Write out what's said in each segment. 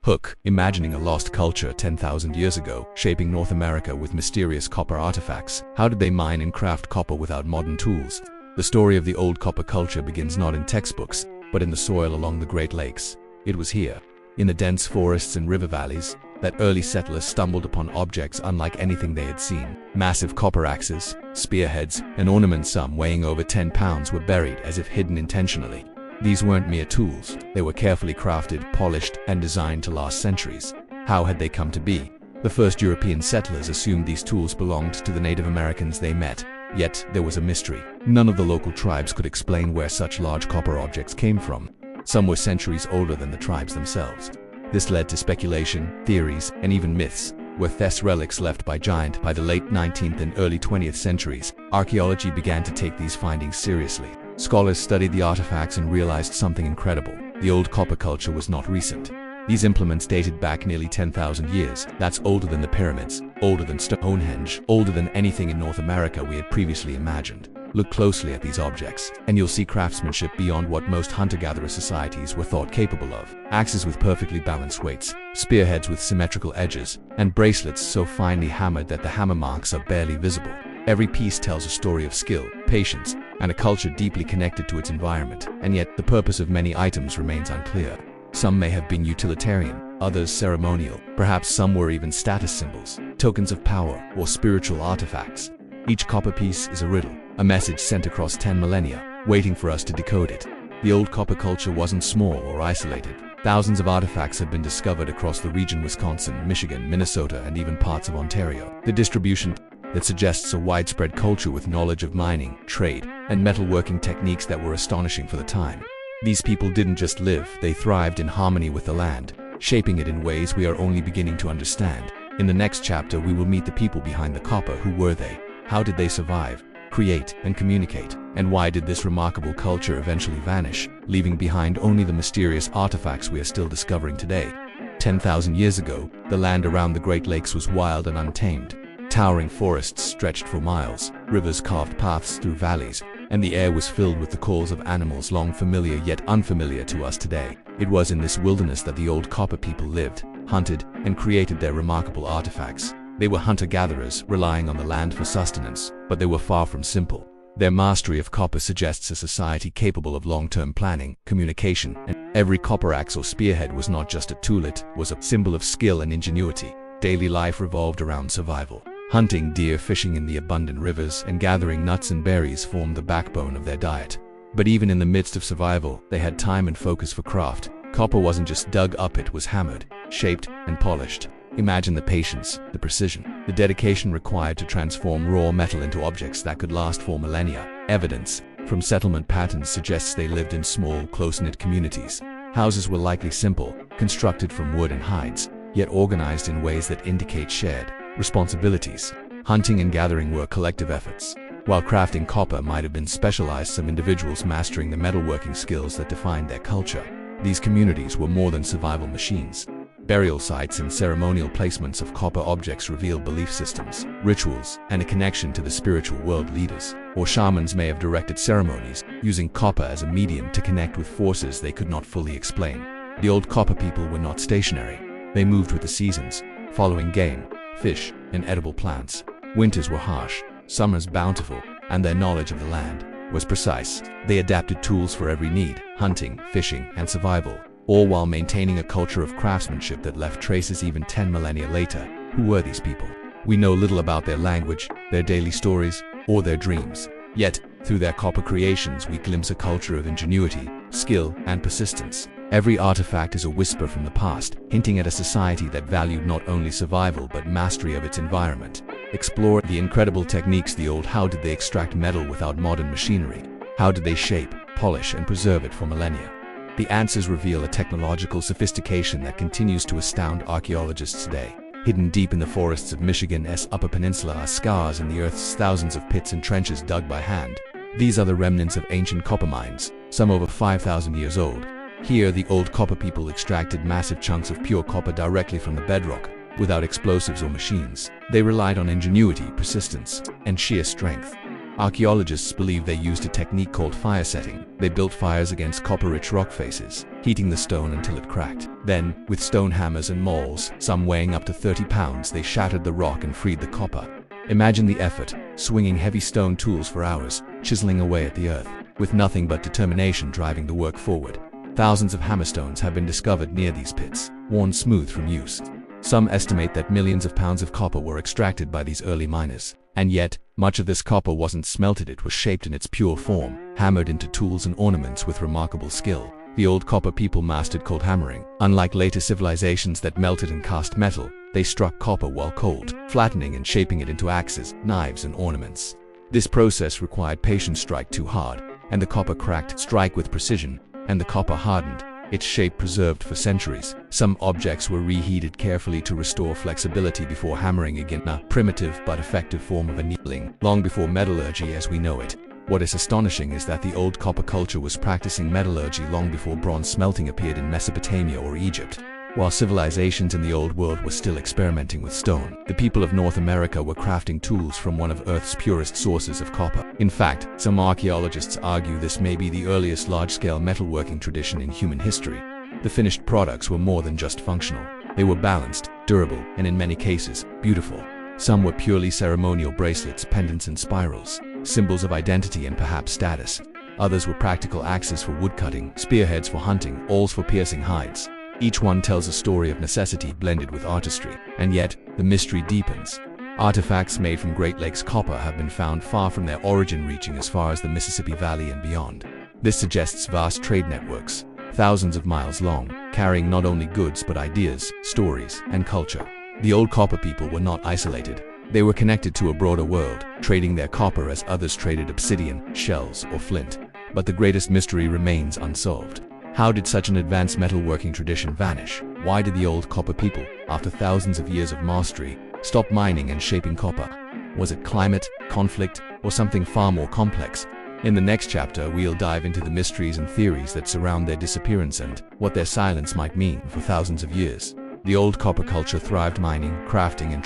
Hook, imagining a lost culture 10,000 years ago, shaping North America with mysterious copper artifacts. How did they mine and craft copper without modern tools? The story of the old copper culture begins not in textbooks, but in the soil along the Great Lakes. It was here, in the dense forests and river valleys, that early settlers stumbled upon objects unlike anything they had seen. Massive copper axes, spearheads, and ornaments, some weighing over 10 pounds, were buried as if hidden intentionally. These weren't mere tools. They were carefully crafted, polished, and designed to last centuries. How had they come to be? The first European settlers assumed these tools belonged to the Native Americans they met. Yet, there was a mystery. None of the local tribes could explain where such large copper objects came from. Some were centuries older than the tribes themselves. This led to speculation, theories, and even myths. Were these relics left by giants? By the late 19th and early 20th centuries, archaeology began to take these findings seriously. Scholars studied the artifacts and realized something incredible. The old copper culture was not recent. These implements dated back nearly 10,000 years. That's older than the pyramids, older than Stonehenge, older than anything in North America we had previously imagined. Look closely at these objects, and you'll see craftsmanship beyond what most hunter-gatherer societies were thought capable of. Axes with perfectly balanced weights, spearheads with symmetrical edges, and bracelets so finely hammered that the hammer marks are barely visible. Every piece tells a story of skill, patience, and a culture deeply connected to its environment. And yet, the purpose of many items remains unclear. Some may have been utilitarian, others ceremonial. Perhaps some were even status symbols, tokens of power, or spiritual artifacts. Each copper piece is a riddle, a message sent across 10 millennia, waiting for us to decode it. The old copper culture wasn't small or isolated. Thousands of artifacts have been discovered across the region: Wisconsin, Michigan, Minnesota, and even parts of Ontario. The distribution that suggests a widespread culture with knowledge of mining, trade, and metalworking techniques that were astonishing for the time. These people didn't just live, they thrived in harmony with the land, shaping it in ways we are only beginning to understand. In the next chapter, we will meet the people behind the copper. Who were they? How did they survive, create, and communicate? And why did this remarkable culture eventually vanish, leaving behind only the mysterious artifacts we are still discovering today? 10,000 years ago, the land around the Great Lakes was wild and untamed. Towering forests stretched for miles, rivers carved paths through valleys, and the air was filled with the calls of animals long familiar yet unfamiliar to us today. It was in this wilderness that the old copper people lived, hunted, and created their remarkable artifacts. They were hunter-gatherers, relying on the land for sustenance, but they were far from simple. Their mastery of copper suggests a society capable of long-term planning, communication, and every copper axe or spearhead was not just a tool, it was a symbol of skill and ingenuity. Daily life revolved around survival. Hunting deer, fishing in the abundant rivers, and gathering nuts and berries formed the backbone of their diet. But even in the midst of survival, they had time and focus for craft. Copper wasn't just dug up, it was hammered, shaped, and polished. Imagine the patience, the precision, the dedication required to transform raw metal into objects that could last for millennia. Evidence from settlement patterns suggests they lived in small, close-knit communities. Houses were likely simple, constructed from wood and hides, yet organized in ways that indicate shared responsibilities. Hunting and gathering were collective efforts, while crafting copper might have been specialized, some individuals mastering the metalworking skills that defined their culture. These communities were more than survival machines. Burial sites and ceremonial placements of copper objects reveal belief systems, rituals, and a connection to the spiritual world. Leaders or shamans may have directed ceremonies, using copper as a medium to connect with forces they could not fully explain. The old copper people were not stationary. They moved with the seasons, following game, fish, and edible plants. Winters were harsh, summers bountiful, and their knowledge of the land was precise. They adapted tools for every need: hunting, fishing, and survival, all while maintaining a culture of craftsmanship that left traces even 10 millennia later. Who were these people? We know little about their language, their daily stories, or their dreams. Yet, through their copper creations, we glimpse a culture of ingenuity, skill, and persistence. Every artifact is a whisper from the past, hinting at a society that valued not only survival but mastery of its environment. Explore the incredible techniques the old. How did they extract metal without modern machinery? How did they shape, polish, and preserve it for millennia? The answers reveal a technological sophistication that continues to astound archaeologists today. Hidden deep in the forests of Michigan's Upper Peninsula are scars in the earth's thousands of pits and trenches dug by hand. These are the remnants of ancient copper mines, some over 5,000 years old. Here, the old copper people extracted massive chunks of pure copper directly from the bedrock, without explosives or machines. They relied on ingenuity, persistence, and sheer strength. Archaeologists believe they used a technique called fire setting. They built fires against copper-rich rock faces, heating the stone until it cracked. Then, with stone hammers and mauls, some weighing up to 30 pounds, they shattered the rock and freed the copper. Imagine the effort, swinging heavy stone tools for hours, chiseling away at the earth, with nothing but determination driving the work forward. Thousands of hammerstones have been discovered near these pits, worn smooth from use. Some estimate that millions of pounds of copper were extracted by these early miners. And yet, much of this copper wasn't smelted, it was shaped in its pure form, hammered into tools and ornaments with remarkable skill. The old copper people mastered cold hammering. Unlike later civilizations that melted and cast metal, they struck copper while cold, flattening and shaping it into axes, knives, and ornaments. This process required patience. Strike too hard, and the copper cracked. Strike with precision, and the copper hardened, its shape preserved for centuries. Some objects were reheated carefully to restore flexibility before hammering again, a primitive but effective form of annealing, long before metallurgy as we know it. What is astonishing is that the old copper culture was practicing metallurgy long before bronze smelting appeared in Mesopotamia or Egypt. While civilizations in the Old World were still experimenting with stone, the people of North America were crafting tools from one of Earth's purest sources of copper. In fact, some archaeologists argue this may be the earliest large-scale metalworking tradition in human history. The finished products were more than just functional. They were balanced, durable, and in many cases, beautiful. Some were purely ceremonial bracelets, pendants, and spirals, symbols of identity and perhaps status. Others were practical axes for woodcutting, spearheads for hunting, awls for piercing hides. Each one tells a story of necessity blended with artistry, and yet, the mystery deepens. Artifacts made from Great Lakes copper have been found far from their origin, reaching as far as the Mississippi Valley and beyond. This suggests vast trade networks, thousands of miles long, carrying not only goods but ideas, stories, and culture. The old copper people were not isolated. They were connected to a broader world, trading their copper as others traded obsidian, shells, or flint. But the greatest mystery remains unsolved. How did such an advanced metalworking tradition vanish? Why did the old copper people, after thousands of years of mastery, stop mining and shaping copper? Was it climate, conflict, or something far more complex? In the next chapter, we'll dive into the mysteries and theories that surround their disappearance and what their silence might mean for thousands of years. The old copper culture thrived mining, crafting, and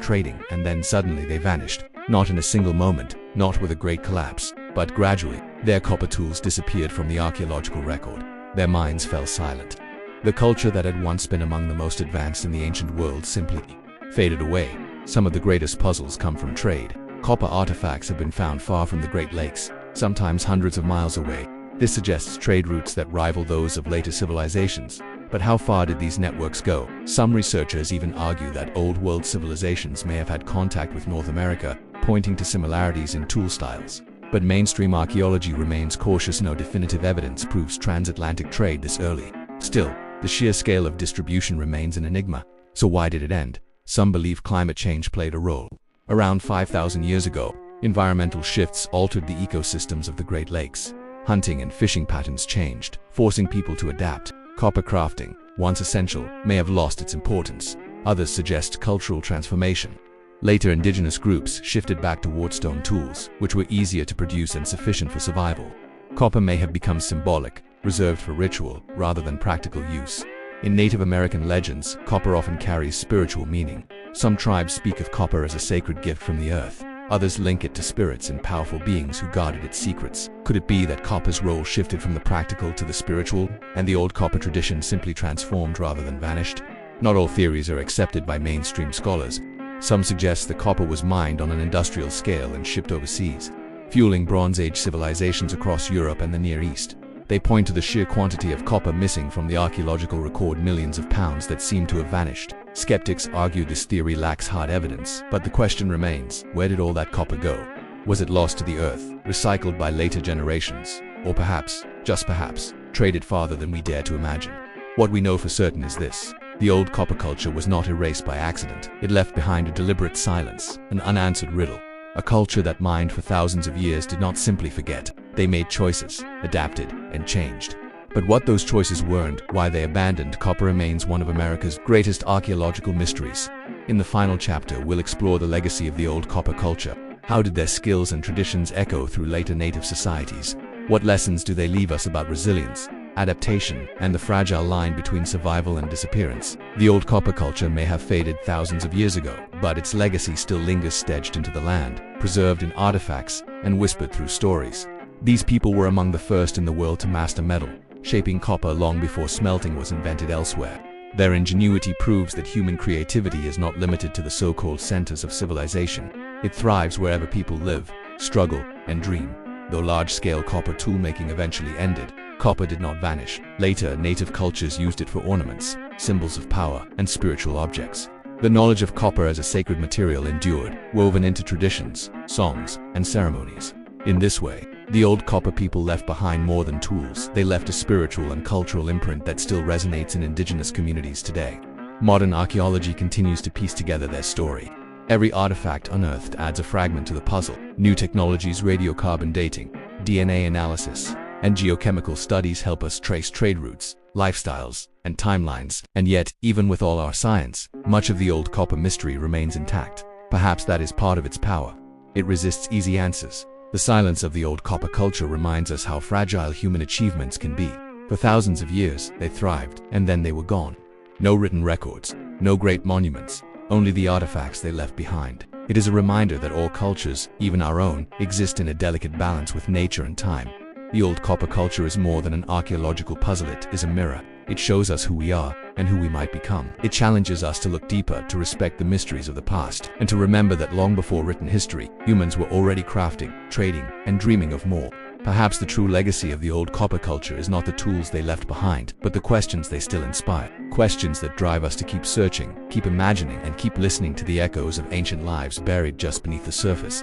trading, and then suddenly they vanished. Not in a single moment, not with a great collapse, but gradually, their copper tools disappeared from the archaeological record. Their minds fell silent. The culture that had once been among the most advanced in the ancient world simply faded away. Some of the greatest puzzles come from trade. Copper artifacts have been found far from the Great Lakes, sometimes hundreds of miles away. This suggests trade routes that rival those of later civilizations. But how far did these networks go? Some researchers even argue that Old World civilizations may have had contact with North America, pointing to similarities in tool styles. But mainstream archaeology remains cautious. No definitive evidence proves transatlantic trade this early. Still, the sheer scale of distribution remains an enigma. So why did it end? Some believe climate change played a role. Around 5,000 years ago, environmental shifts altered the ecosystems of the Great Lakes. Hunting and fishing patterns changed, forcing people to adapt. Copper crafting, once essential, may have lost its importance. Others suggest cultural transformation. Later indigenous groups shifted back toward stone tools, which were easier to produce and sufficient for survival. Copper may have become symbolic, reserved for ritual, rather than practical use. In Native American legends, copper often carries spiritual meaning. Some tribes speak of copper as a sacred gift from the earth. Others link it to spirits and powerful beings who guarded its secrets. Could it be that copper's role shifted from the practical to the spiritual, and the old copper tradition simply transformed rather than vanished? Not all theories are accepted by mainstream scholars. Some suggest that copper was mined on an industrial scale and shipped overseas, fueling Bronze Age civilizations across Europe and the Near East. They point to the sheer quantity of copper missing from the archaeological record, millions of pounds that seem to have vanished. Skeptics argue this theory lacks hard evidence, but the question remains, where did all that copper go? Was it lost to the earth, recycled by later generations, or perhaps, just perhaps, traded farther than we dare to imagine? What we know for certain is this: the old copper culture was not erased by accident. It left behind a deliberate silence, an unanswered riddle. A culture that mined for thousands of years did not simply forget. They made choices, adapted, and changed. But what those choices were and why they abandoned copper remains one of America's greatest archaeological mysteries. In the final chapter, we'll explore the legacy of the old copper culture. How did their skills and traditions echo through later native societies? What lessons do they leave us about resilience, adaptation, and the fragile line between survival and disappearance. The old copper culture may have faded thousands of years ago, but its legacy still lingers stitched into the land, preserved in artifacts, and whispered through stories. These people were among the first in the world to master metal, shaping copper long before smelting was invented elsewhere. Their ingenuity proves that human creativity is not limited to the so-called centers of civilization. It thrives wherever people live, struggle, and dream. Though large-scale copper toolmaking eventually ended, copper did not vanish. Later, native cultures used it for ornaments, symbols of power, and spiritual objects. The knowledge of copper as a sacred material endured, woven into traditions, songs, and ceremonies. In this way, the old copper people left behind more than tools. They left a spiritual and cultural imprint that still resonates in indigenous communities today. Modern archaeology continues to piece together their story. Every artifact unearthed adds a fragment to the puzzle. New technologies, radiocarbon dating, DNA analysis, and geochemical studies help us trace trade routes, lifestyles, and timelines. And yet, even with all our science, much of the old copper mystery remains intact. Perhaps that is part of its power. It resists easy answers. The silence of the old copper culture reminds us how fragile human achievements can be. For thousands of years, they thrived, and then they were gone. No written records, no great monuments, only the artifacts they left behind. It is a reminder that all cultures, even our own, exist in a delicate balance with nature and time. The old copper culture is more than an archaeological puzzle. It is a mirror. It shows us who we are and who we might become. It challenges us to look deeper, to respect the mysteries of the past, and to remember that long before written history, humans were already crafting, trading, and dreaming of more. Perhaps the true legacy of the old copper culture is not the tools they left behind, but the questions they still inspire. Questions that drive us to keep searching, keep imagining, and keep listening to the echoes of ancient lives buried just beneath the surface.